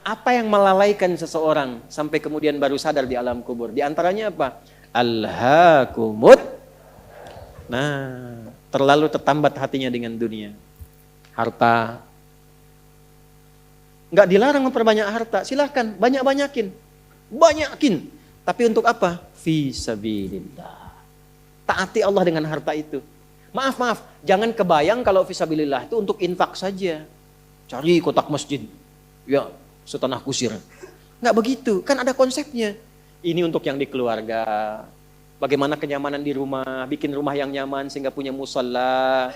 apa yang melalaikan seseorang sampai kemudian baru sadar di alam kubur? Di antaranya apa? Alhaakumut. Nah, terlalu tertambat hatinya dengan dunia. Harta. Nggak dilarang memperbanyak harta, silahkan banyak-banyakin. Banyakin. Tapi untuk apa? Fi sabilillah. Taati Allah dengan harta itu. Maaf, jangan kebayang kalau fisabilillah itu untuk infak saja. Cari kotak masjid. Ya, setanah kusir. Nggak begitu, kan ada konsepnya. Ini untuk yang di keluarga. Bagaimana kenyamanan di rumah, bikin rumah yang nyaman sehingga punya musalla.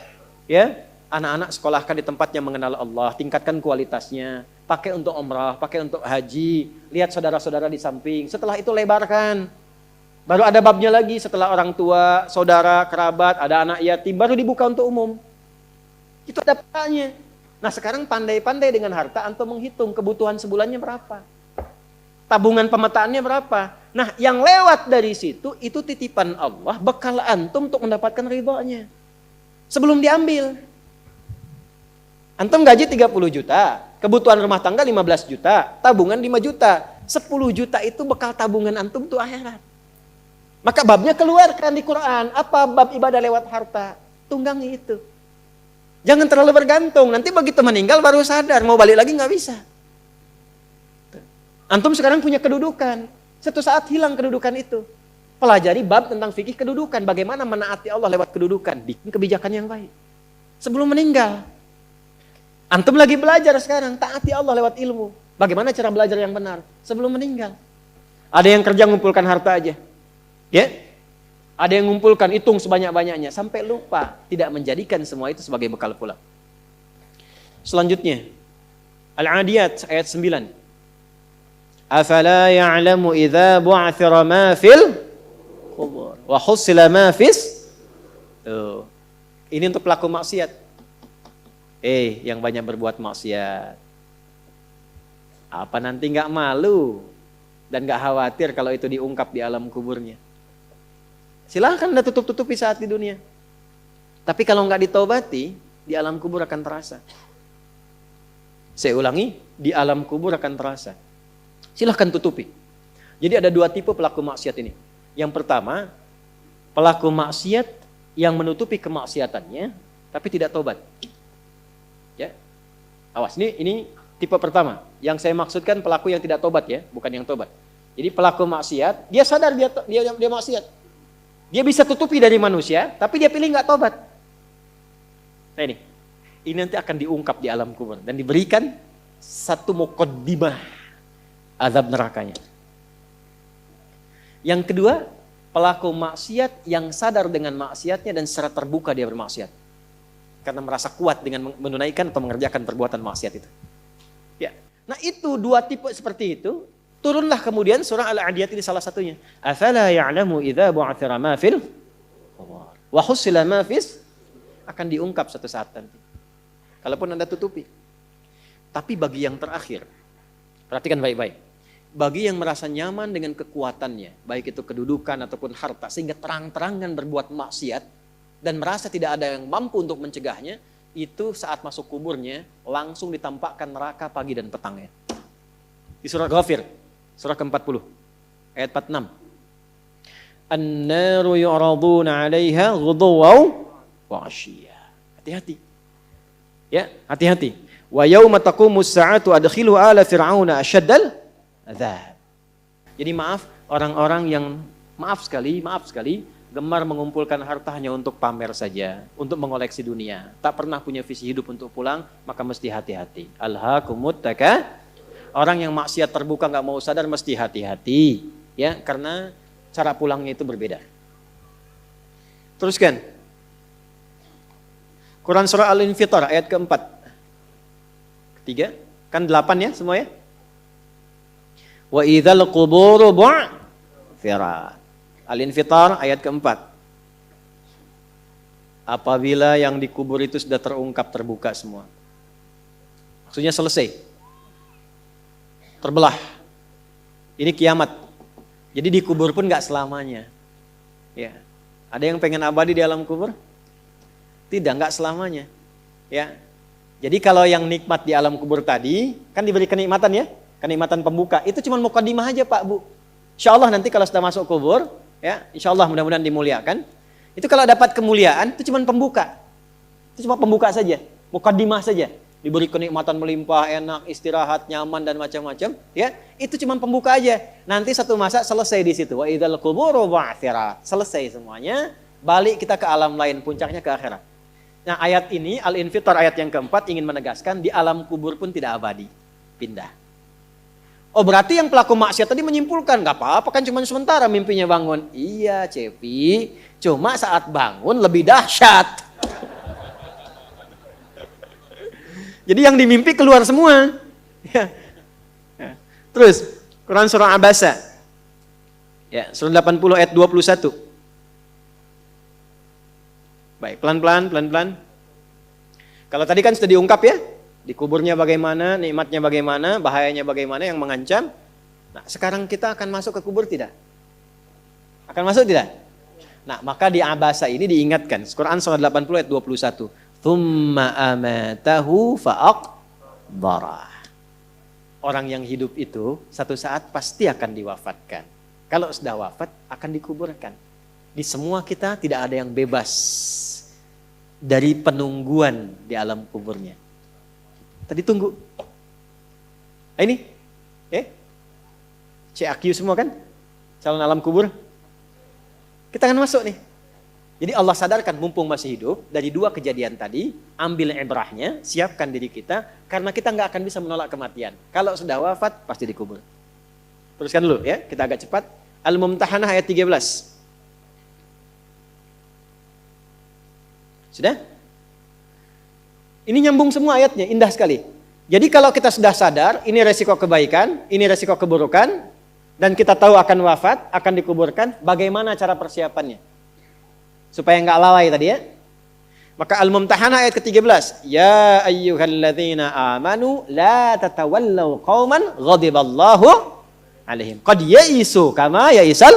Ya, anak-anak sekolahkan di tempat yang mengenal Allah, tingkatkan kualitasnya. Pakai untuk umrah, pakai untuk haji. Lihat saudara-saudara di samping. Setelah itu lebarkan. Baru ada babnya lagi setelah orang tua, saudara, kerabat, ada anak yatim, baru dibuka untuk umum. Itu ada petanya. Nah sekarang pandai-pandai dengan harta, antum menghitung kebutuhan sebulannya berapa. Tabungan pemetaannya berapa. Nah yang lewat dari situ, itu titipan Allah, bekal antum untuk mendapatkan ridhonya. Sebelum diambil. Antum gaji 30 juta, kebutuhan rumah tangga 15 juta, tabungan 5 juta. 10 juta itu bekal tabungan antum tuh akhirat. Maka babnya keluarkan di Quran. Apa bab ibadah lewat harta? Tunggangi itu. Jangan terlalu bergantung. Nanti begitu meninggal baru sadar. Mau balik lagi nggak bisa. Antum sekarang punya kedudukan. Suatu saat hilang kedudukan itu. Pelajari bab tentang fikih kedudukan. Bagaimana menaati Allah lewat kedudukan. Bikin kebijakan yang baik. Sebelum meninggal. Antum lagi belajar sekarang. Taati Allah lewat ilmu. Bagaimana cara belajar yang benar. Sebelum meninggal. Ada yang kerja ngumpulkan harta aja. Ya, ada yang ngumpulkan, hitung sebanyak-banyaknya sampai lupa, tidak menjadikan semua itu sebagai bekal pulang. Selanjutnya, Al-Adiyat ayat 9. Afala ya'lamu idza bu'athira ma fil qubur wa husila ma fis. Tuh. Ini untuk pelaku maksiat. Yang banyak berbuat maksiat. Apa nanti enggak malu dan enggak khawatir kalau itu diungkap di alam kuburnya? Silahkan Anda tutup-tutupi saat di dunia. Tapi kalau nggak ditobati, di alam kubur akan terasa. Saya ulangi, di alam kubur akan terasa. Silahkan tutupi. Jadi ada dua tipe pelaku maksiat ini. Yang pertama, pelaku maksiat yang menutupi kemaksiatannya, tapi tidak tobat. Ya, awas, ini tipe pertama. Yang saya maksudkan pelaku yang tidak tobat ya, bukan yang tobat. Jadi pelaku maksiat, dia sadar dia maksiat. Dia bisa tutupi dari manusia, tapi dia pilih nggak tobat. Nah ini nanti akan diungkap di alam kubur dan diberikan satu muqaddimah azab nerakanya. Yang kedua, pelaku maksiat yang sadar dengan maksiatnya dan secara terbuka dia bermaksiat. Karena merasa kuat dengan menunaikan atau mengerjakan perbuatan maksiat itu. Ya. Nah itu dua tipe seperti itu. Turunlah kemudian surah Al-Adiyat ini salah satunya. Afala ya'lamu idza bu'athira ma fil qubur wa husila ma fis, akan diungkap suatu saat nanti. Kalaupun Anda tutupi. Tapi bagi yang terakhir, perhatikan baik-baik. Bagi yang merasa nyaman dengan kekuatannya, baik itu kedudukan ataupun harta, sehingga terang-terangan berbuat maksiat dan merasa tidak ada yang mampu untuk mencegahnya, itu saat masuk kuburnya langsung ditampakkan neraka pagi dan petangnya. Di surah Ghafir, surah ke-40, ayat 46. An-naru yu'raduna 'alaiha ghuduwan wa 'ashiyya. Hati-hati. Ya, hati-hati. Wa yauma taqumus sa'atu adkhilu ala fir'auna asyaddal adzab. Jadi orang-orang yang maaf sekali gemar mengumpulkan hartanya untuk pamer saja, untuk mengoleksi dunia, tak pernah punya visi hidup untuk pulang, maka mesti hati-hati. Alhaakumut takatsur. Orang yang maksiat terbuka nggak mau sadar mesti hati-hati, ya, karena cara pulangnya itu berbeda. Teruskan. Quran surah Al-Infitar ayat keempat. Ketiga, kan 8 ya semua ya. Wa idzal quburu bu'thirat. Al-Infitar ayat keempat. Apabila yang dikubur itu sudah terungkap, terbuka semua. Maksudnya selesai. Terbelah. Ini kiamat. Jadi dikubur pun gak selamanya. Ya. Ada yang pengen abadi di alam kubur? Tidak, gak selamanya. Ya. Jadi kalau yang nikmat di alam kubur tadi, kan diberi kenikmatan ya. kenikmatan pembuka. Itu cuma mukadimah aja Pak Bu. Insya Allah nanti kalau sudah masuk kubur, ya insya Allah mudah-mudahan dimuliakan. Itu kalau dapat kemuliaan, itu cuma pembuka. Itu cuma pembuka saja, mukadimah saja. Diberi kenikmatan melimpah, enak, istirahat, nyaman dan macam-macam, ya. Itu cuma pembuka aja. Nanti satu masa selesai di situ. Wa idzal quburu bu'tsirat. Selesai semuanya, balik kita ke alam lain, puncaknya ke akhirat. Nah, ayat ini Al-Infitar ayat yang keempat ingin menegaskan di alam kubur pun tidak abadi, pindah. Oh, berarti yang pelaku maksiat tadi menyimpulkan, nggak apa-apa kan cuma sementara mimpinya bangun. Iya, Cepi, cuma saat bangun lebih dahsyat. Jadi yang dimimpi keluar semua. Ya. Ya. Terus, Quran surah Abasa. Ya, surah 80 ayat 21. Baik, pelan-pelan. Kalau tadi kan sudah diungkap ya, di kuburnya bagaimana, nikmatnya bagaimana, bahayanya bagaimana yang mengancam. Nah, sekarang kita akan masuk ke kubur tidak? Akan masuk tidak? Nah, maka di Abasa ini diingatkan. Quran surah 80 ayat 21. Tsumma amatahu fa'aqbarah. Orang yang hidup itu satu saat pasti akan diwafatkan. Kalau sudah wafat akan dikuburkan. Di semua kita tidak ada yang bebas dari penungguan di alam kuburnya. Tadi tunggu. Ini, CAQ semua kan? Calon alam kubur. Kita akan masuk nih. Jadi Allah sadarkan mumpung masih hidup, dari dua kejadian tadi, ambil ibrahnya, siapkan diri kita, karena kita nggak akan bisa menolak kematian. Kalau sudah wafat, pasti dikubur. Teruskan dulu ya, kita agak cepat. Al-Mumtahanah ayat 13. Sudah? Ini nyambung semua ayatnya, indah sekali. Jadi kalau kita sudah sadar, ini resiko kebaikan, ini resiko keburukan, dan kita tahu akan wafat, akan dikuburkan, bagaimana cara persiapannya? Supaya nggak lalai tadi ya. Maka Al-Mumtahanah ayat ke-13. Ya ayyuhalladzina amanu la tatawallaw qauman ghadiballahu alaihim. Qad ya'isu kama ya'isal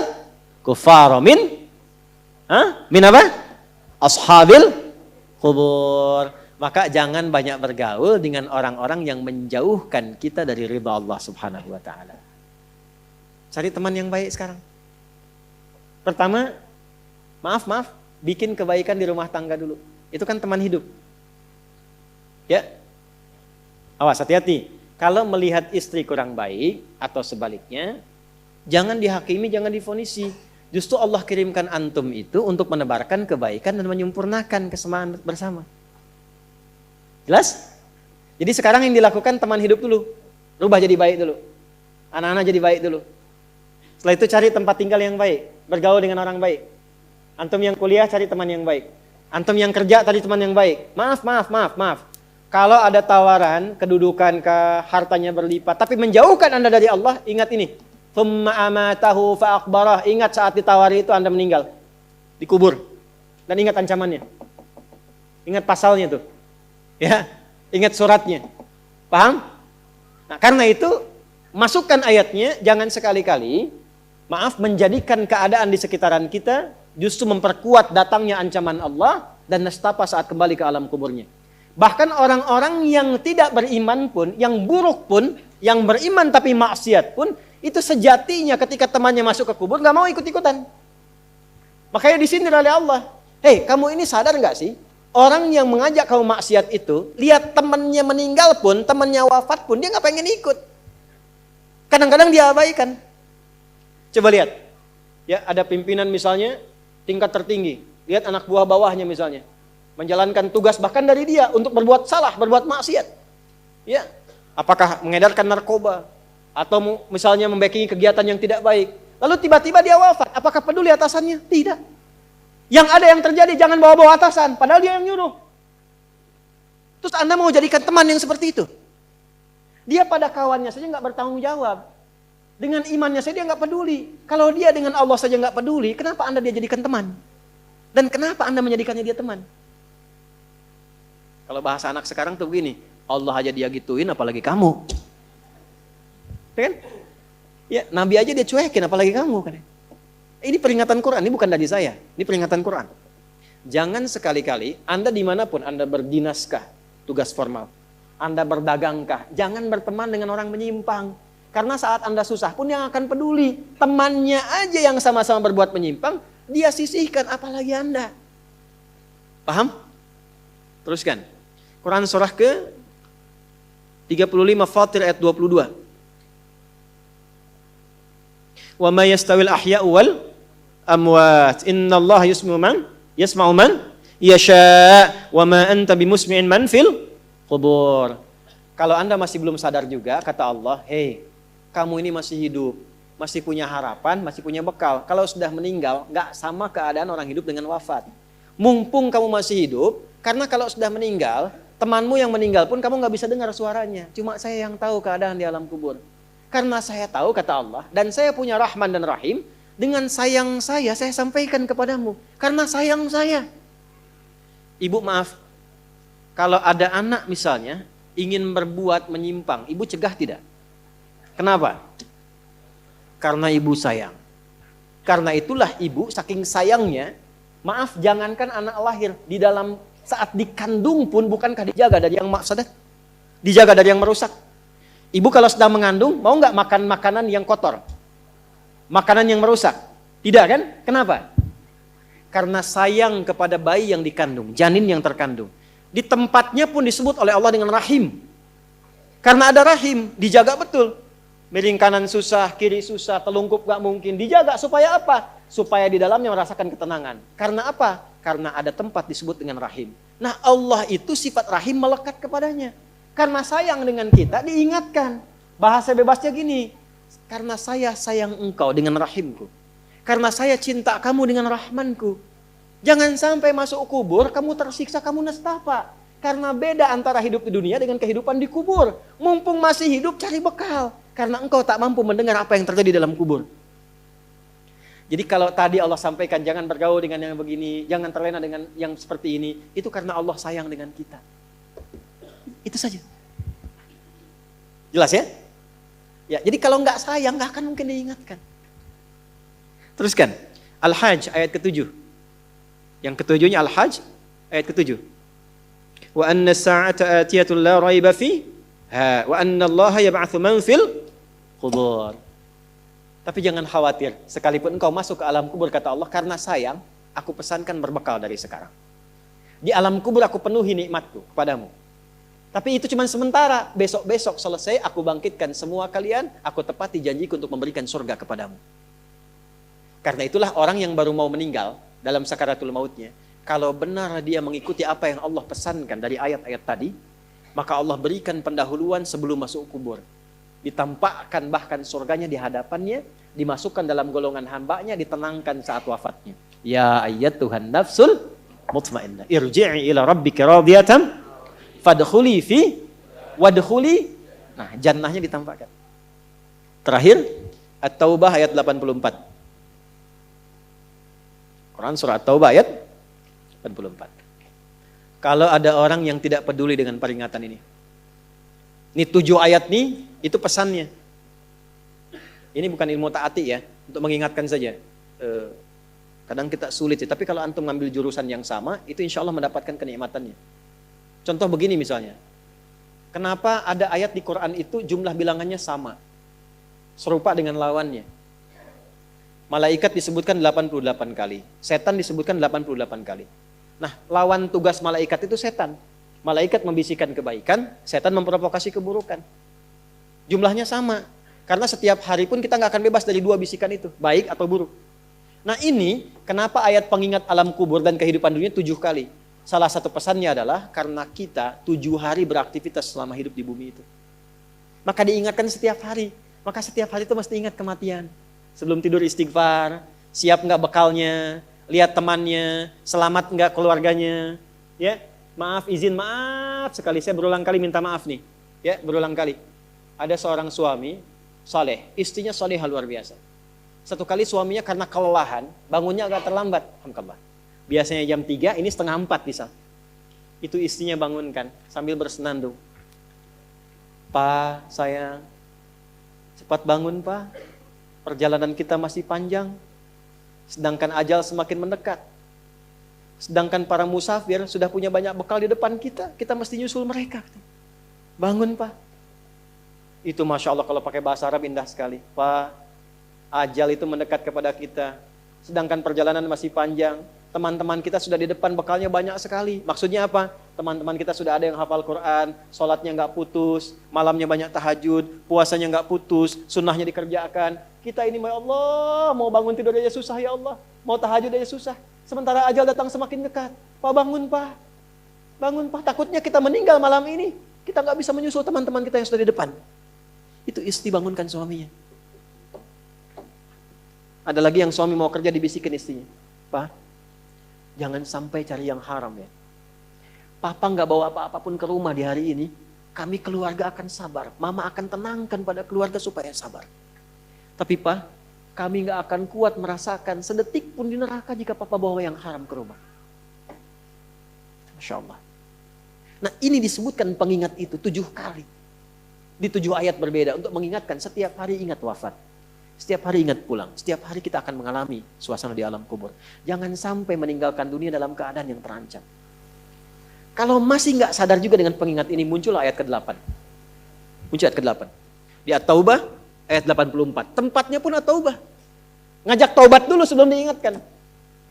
kuffara min apa? Ashabil kubur. Maka jangan banyak bergaul dengan orang-orang yang menjauhkan kita dari ridha Allah Subhanahu wa taala. Cari teman yang baik sekarang. Pertama, maaf, bikin kebaikan di rumah tangga dulu. Itu kan teman hidup. Ya. Awas, hati-hati. Kalau melihat istri kurang baik atau sebaliknya, jangan dihakimi, jangan difonisi. Justru Allah kirimkan antum itu untuk menebarkan kebaikan dan menyempurnakan kesemaan bersama. Jelas? Jadi sekarang yang dilakukan teman hidup dulu. Rubah jadi baik dulu. Anak-anak jadi baik dulu. Setelah itu cari tempat tinggal yang baik. Bergaul dengan orang baik. Antum yang kuliah cari teman yang baik. Antum yang kerja cari teman yang baik. Maaf. Kalau ada tawaran, kedudukan, hartanya berlipat, tapi menjauhkan Anda dari Allah, ingat ini. Tsumma amatahu fa'aqbarah. Ingat saat ditawari itu Anda meninggal. Dikubur. Dan ingat ancamannya. Ingat pasalnya tuh. Ya, ingat suratnya. Paham? Nah, karena itu masukkan ayatnya, jangan sekali-kali menjadikan keadaan di sekitaran kita justru memperkuat datangnya ancaman Allah dan nestapa saat kembali ke alam kuburnya. Bahkan orang-orang yang tidak beriman pun, yang buruk pun, yang beriman tapi maksiat pun, itu sejatinya ketika temannya masuk ke kubur gak mau ikut-ikutan. Makanya disindir oleh Allah. Hei, kamu ini sadar gak sih? Orang yang mengajak kamu maksiat itu, lihat temannya meninggal pun, temannya wafat pun, dia gak pengen ikut. Kadang-kadang dia abaikan. Coba lihat. Ya, ada pimpinan misalnya, tingkat tertinggi. Lihat anak buah bawahnya misalnya. Menjalankan tugas bahkan dari dia untuk berbuat salah, berbuat maksiat. Ya, apakah mengedarkan narkoba atau misalnya membackingi kegiatan yang tidak baik. Lalu tiba-tiba dia wafat. Apakah peduli atasannya? Tidak. Yang ada yang terjadi jangan bawa-bawa atasan, padahal dia yang nyuruh. Terus Anda mau jadikan teman yang seperti itu? Dia pada kawannya saja nggak bertanggung jawab. Dengan imannya saja dia nggak peduli. Kalau dia dengan Allah saja nggak peduli, kenapa Anda dia jadikan teman? Dan kenapa Anda menjadikannya dia teman? Kalau bahasa anak sekarang tuh begini, Allah aja dia gituin apalagi kamu. Kan? Ya, Nabi aja dia cuekin apalagi kamu kan. Ini peringatan Quran, ini bukan dari saya, ini peringatan Quran. Jangan sekali-kali Anda dimanapun Anda berdinaskah, tugas formal, Anda berdagangkah, jangan berteman dengan orang menyimpang. Karena saat Anda susah pun yang akan peduli. Temannya aja yang sama-sama berbuat menyimpang, dia sisihkan, apalagi Anda. Paham? Teruskan. Quran surah ke 35 Fatir ayat 22. Wa ma yastawil ahya'u wal amwat. Innallaha yasma'u man yasha' wa ma anta bimusmi'in man fil qubur. Kalau Anda masih belum sadar juga, kata Allah, hei, kamu ini masih hidup, masih punya harapan, masih punya bekal. Kalau sudah meninggal, gak sama keadaan orang hidup dengan wafat. Mumpung kamu masih hidup, karena kalau sudah meninggal, temanmu yang meninggal pun kamu gak bisa dengar suaranya. Cuma saya yang tahu keadaan di alam kubur. Karena saya tahu, kata Allah, dan saya punya Rahman dan Rahim, dengan sayang saya sampaikan kepadamu. Karena sayang saya. Ibu maaf, kalau ada anak misalnya, ingin berbuat menyimpang, ibu cegah tidak? Kenapa? Karena ibu sayang. Karena itulah ibu saking sayangnya, maaf, jangankan anak lahir, di dalam saat dikandung pun bukankah dijaga dari yang mafsadat? Dijaga dari yang merusak. Ibu kalau sedang mengandung, mau nggak makan makanan yang kotor? Makanan yang merusak? Tidak kan? Kenapa? Karena sayang kepada bayi yang dikandung, janin yang terkandung. Di tempatnya pun disebut oleh Allah dengan rahim. Karena ada rahim, dijaga betul. Miring kanan susah, kiri susah, telungkup gak mungkin. Dijaga supaya apa? Supaya di dalamnya merasakan ketenangan. Karena apa? Karena ada tempat disebut dengan rahim. Nah, Allah itu sifat rahim melekat kepadanya. Karena sayang dengan kita diingatkan. Bahasa bebasnya gini, karena saya sayang engkau dengan rahimku. Karena saya cinta kamu dengan rahmanku. Jangan sampai masuk kubur, kamu tersiksa, kamu nestapa. Karena beda antara hidup di dunia dengan kehidupan di kubur. Mumpung masih hidup, cari bekal. Karena engkau tak mampu mendengar apa yang terjadi dalam kubur. Jadi kalau tadi Allah sampaikan jangan bergaul dengan yang begini, jangan terlena dengan yang seperti ini, itu karena Allah sayang dengan kita. Itu saja. Jelas ya? Ya, jadi kalau nggak sayang nggak akan mungkin diingatkan. Teruskan. Al-Hajj ayat ke-7. Yang ketujuhnya Al-Hajj ayat ke-7. Wa anna as-sa'ata atiyatun la raiba fiha wa anna Allah yab'atsu man fil qubur. Tapi jangan khawatir, sekalipun engkau masuk ke alam kubur, kata Allah, karena sayang, aku pesankan berbekal dari sekarang. Di alam kubur aku penuhi nikmatku kepadamu. Tapi itu cuma sementara, besok-besok selesai, aku bangkitkan semua kalian, aku tepati janjiku untuk memberikan surga kepadamu. Karena itulah orang yang baru mau meninggal, dalam sakaratul mautnya, kalau benar dia mengikuti apa yang Allah pesankan dari ayat-ayat tadi, maka Allah berikan pendahuluan sebelum masuk kubur. Ditampakkan bahkan surganya di hadapannya, dimasukkan dalam golongan hambanya, ditenangkan saat wafatnya. Ya ayyatuhan nafsul mutmainnah, irji'i ila rabbika radiyatan fadkhuli fi wadkhuli. Nah, jannahnya ditampakkan. Terakhir, At-Taubah ayat 84. Quran surah At-Taubah ayat 84. Kalau ada orang yang tidak peduli dengan peringatan ini. Ini 7 ayat nih, itu pesannya. Ini bukan ilmu ta'ati ya, untuk mengingatkan saja. Kadang kita sulit ya, tapi kalau antum ngambil jurusan yang sama, itu insya Allah mendapatkan kenikmatannya. Contoh begini misalnya, kenapa ada ayat di Quran itu jumlah bilangannya sama, serupa dengan lawannya. Malaikat disebutkan 88 kali, setan disebutkan 88 kali. Nah, lawan tugas malaikat itu setan. Malaikat membisikkan kebaikan, setan memprovokasi keburukan. Jumlahnya sama, karena setiap hari pun kita nggak akan bebas dari 2 bisikan itu, baik atau buruk. Nah ini, kenapa ayat pengingat alam kubur dan kehidupan dunia 7 kali? Salah satu pesannya adalah karena kita 7 hari beraktivitas selama hidup di bumi itu. Maka diingatkan setiap hari. Maka setiap hari itu mesti ingat kematian. Sebelum tidur istighfar, siap nggak bekalnya, lihat temannya, selamat nggak keluarganya. Ya, maaf sekali, saya berulang kali minta maaf nih. Ya, berulang kali. Ada seorang suami saleh, istrinya salehah luar biasa. Satu kali suaminya karena kelelahan, bangunnya agak terlambat. Alhamdulillah. Biasanya jam 3, ini setengah 4 bisa. Itu istrinya bangunkan sambil bersenandung. Pak, sayang, cepat bangun Pak. Perjalanan kita masih panjang. Sedangkan ajal semakin mendekat. Sedangkan para musafir sudah punya banyak bekal di depan kita. Kita mesti nyusul mereka. Bangun Pak. Itu Masya Allah kalau pakai bahasa Arab indah sekali. Pak, ajal itu mendekat kepada kita. Sedangkan perjalanan masih panjang. Teman-teman kita sudah di depan, bekalnya banyak sekali. Maksudnya apa? Teman-teman kita sudah ada yang hafal Quran, sholatnya nggak putus, malamnya banyak tahajud, puasanya nggak putus, sunnahnya dikerjakan. Kita ini, ya Allah, mau bangun tidur aja susah ya Allah. Mau tahajud aja susah. Sementara ajal datang semakin dekat. Pak, bangun Pak. Bangun Pak, takutnya kita meninggal malam ini. Kita nggak bisa menyusul teman-teman kita yang sudah di depan. Itu istri bangunkan suaminya. Ada lagi yang suami mau kerja dibisikin istrinya. Pak, jangan sampai cari yang haram ya. Papa nggak bawa apa-apapun ke rumah di hari ini. Kami keluarga akan sabar. Mama akan tenangkan pada keluarga supaya sabar. Tapi Pak, kami nggak akan kuat merasakan sedetik pun di neraka jika Papa bawa yang haram ke rumah. Masya Allah. Nah ini disebutkan pengingat itu 7 kali. Di 7 ayat berbeda untuk mengingatkan setiap hari ingat wafat. Setiap hari ingat pulang. Setiap hari kita akan mengalami suasana di alam kubur. Jangan sampai meninggalkan dunia dalam keadaan yang terancam. Kalau masih nggak sadar juga dengan pengingat ini, muncul ayat ke-8. Muncul ayat ke-8. Di At-Taubah ayat 84. Tempatnya pun At-Taubah. Ngajak taubat dulu sebelum diingatkan.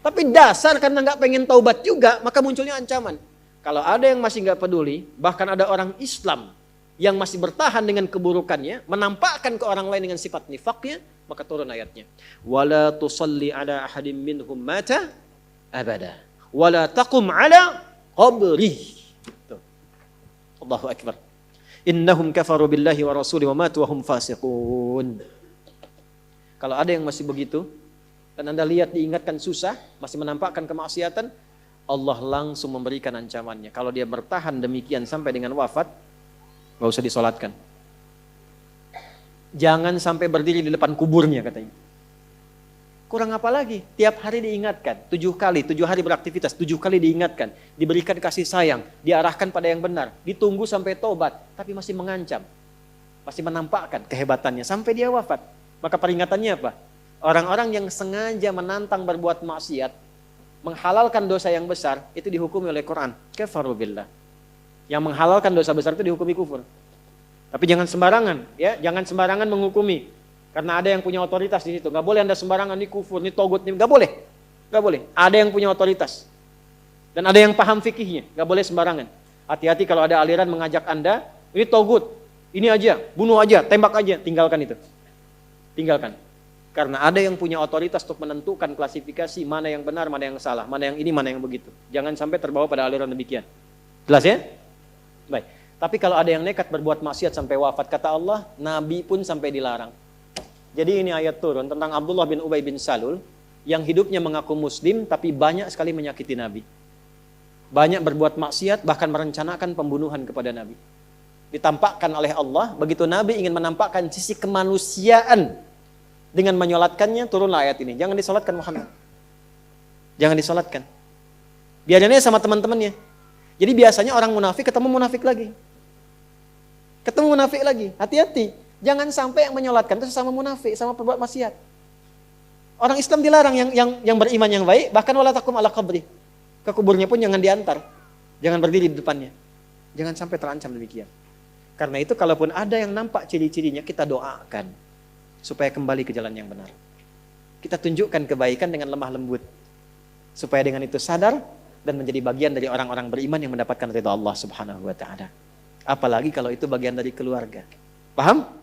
Tapi dasar karena nggak pengen taubat juga, maka munculnya ancaman. Kalau ada yang masih nggak peduli, bahkan ada orang Islam yang masih bertahan dengan keburukannya, menampakkan ke orang lain dengan sifat nifaknya, maka turun ayatnya. Wala tusalli ala ahadim minhum mata abada. Wala taqum ala qabri. Allahu akbar. Innahum kafaru billahi wa rasuli wa matu wa hum fasiqun. Kalau ada yang masih begitu, dan Anda lihat diingatkan susah, masih menampakkan kemaksiatan, Allah langsung memberikan ancamannya. Kalau dia bertahan demikian sampai dengan wafat, gak usah disolatkan. Jangan sampai berdiri di depan kuburnya katanya. Kurang apa lagi? Tiap hari diingatkan. 7 kali, 7 hari beraktivitas, 7 kali diingatkan. Diberikan kasih sayang, diarahkan pada yang benar. Ditunggu sampai tobat, tapi masih mengancam. Masih menampakkan kehebatannya sampai dia wafat. Maka peringatannya apa? Orang-orang yang sengaja menantang berbuat maksiat, menghalalkan dosa yang besar, itu dihukumi oleh Quran. Kafaru billah. Yang menghalalkan dosa besar itu dihukumi kufur. Tapi jangan sembarangan, ya, jangan sembarangan menghukumi. Karena ada yang punya otoritas di situ. Gak boleh Anda sembarangan, ini kufur, ini togut, ini gak boleh. Gak boleh. Ada yang punya otoritas. Dan ada yang paham fikihnya. Gak boleh sembarangan. Hati-hati kalau ada aliran mengajak Anda, ini togut, ini aja, bunuh aja, tembak aja, tinggalkan itu. Tinggalkan. Karena ada yang punya otoritas untuk menentukan klasifikasi mana yang benar, mana yang salah, mana yang ini, mana yang begitu. Jangan sampai terbawa pada aliran demikian. Jelas ya? Baik. Tapi kalau ada yang nekat berbuat maksiat sampai wafat, kata Allah, Nabi pun sampai dilarang. Jadi ini ayat turun tentang Abdullah bin Ubay bin Salul yang hidupnya mengaku muslim tapi banyak sekali menyakiti Nabi. Banyak berbuat maksiat, bahkan merencanakan pembunuhan kepada Nabi. Ditampakkan oleh Allah, begitu Nabi ingin menampakkan sisi kemanusiaan dengan menyolatkannya, turunlah ayat ini. Jangan disolatkan Muhammad. Jangan disolatkan. Biarnya sama teman-temannya. Jadi biasanya orang munafik ketemu munafik lagi. Ketemu munafik lagi. Hati-hati. Jangan sampai yang menyolatkan itu sesama munafik, sama perbuat maksiat. Orang Islam dilarang yang beriman yang baik, bahkan wala taqum ala qabri. Ke kuburnya pun jangan diantar. Jangan berdiri di depannya. Jangan sampai terancam demikian. Karena itu kalaupun ada yang nampak ciri-cirinya, kita doakan supaya kembali ke jalan yang benar. Kita tunjukkan kebaikan dengan lemah lembut. Supaya dengan itu sadar dan menjadi bagian dari orang-orang beriman yang mendapatkan ridha Allah Subhanahu wa taala. Apalagi kalau itu bagian dari keluarga. Paham?